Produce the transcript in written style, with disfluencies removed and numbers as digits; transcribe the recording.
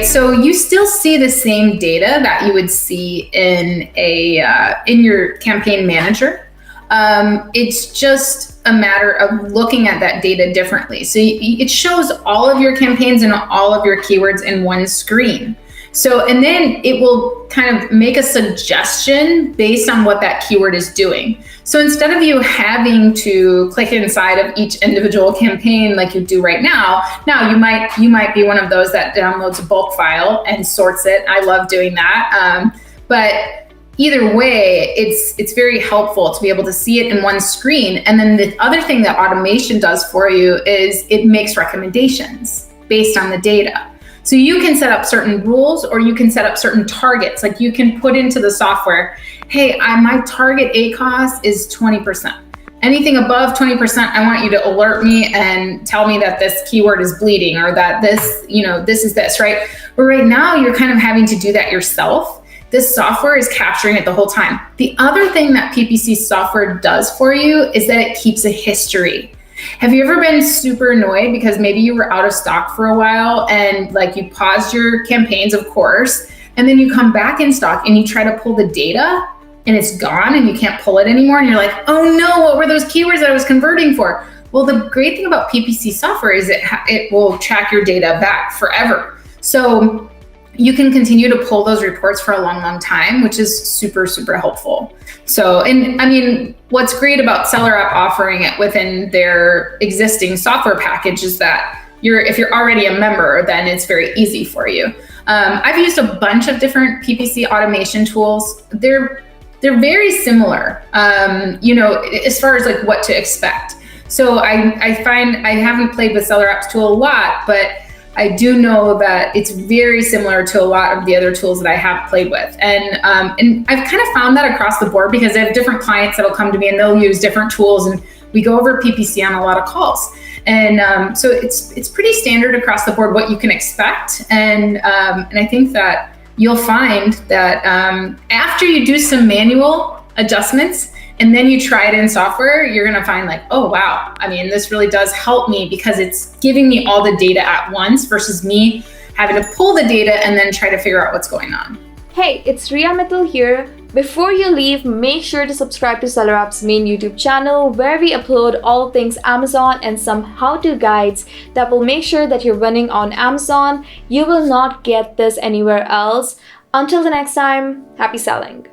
right? So you still see the same data that you would see in your campaign manager. It's just a matter of looking at that data differently. So it shows all of your campaigns and all of your keywords in one screen. So, and then it will kind of make a suggestion based on what that keyword is doing. So instead of you having to click inside of each individual campaign like you do right now, you might be one of those that downloads a bulk file and sorts it. I love doing that. But either way, it's very helpful to be able to see it in one screen. And then the other thing that automation does for you is it makes recommendations based on the data. So you can set up certain rules, or you can set up certain targets. Like you can put into the software, hey, my target ACoS is 20%. Anything above 20%, I want you to alert me and tell me that this keyword is bleeding, or that this, this is this, right? But right now you're kind of having to do that yourself. This software is capturing it the whole time. The other thing that PPC software does for you is that it keeps a history. Have you ever been super annoyed because maybe you were out of stock for a while and like you paused your campaigns, of course, and then you come back in stock and you try to pull the data and it's gone and you can't pull it anymore, and you're like, oh no, what were those keywords that I was converting for? Well, the great thing about PPC software is it will track your data back forever. So you can continue to pull those reports for a long, long time, which is super, super helpful. So, and I mean, what's great about SellerApp offering it within their existing software package is that if you're already a member, then it's very easy for you. I've used a bunch of different PPC automation tools. They're very similar, as far as like what to expect. So I find I haven't played with SellerApp's tool a lot, but I do know that it's very similar to a lot of the other tools that I have played with. And I've kind of found that across the board because I have different clients that'll come to me and they'll use different tools, and we go over PPC on a lot of calls. And so it's pretty standard across the board what you can expect. And I think that you'll find that after you do some manual adjustments, and then you try it in software, you're gonna find like, oh wow, I mean, this really does help me because it's giving me all the data at once versus me having to pull the data and then try to figure out what's going on. Hey, it's Riya Mittal here. Before you leave, make sure to subscribe to SellerApp's main YouTube channel where we upload all things Amazon and some how-to guides that will make sure that you're winning on Amazon. You will not get this anywhere else. Until the next time, happy selling.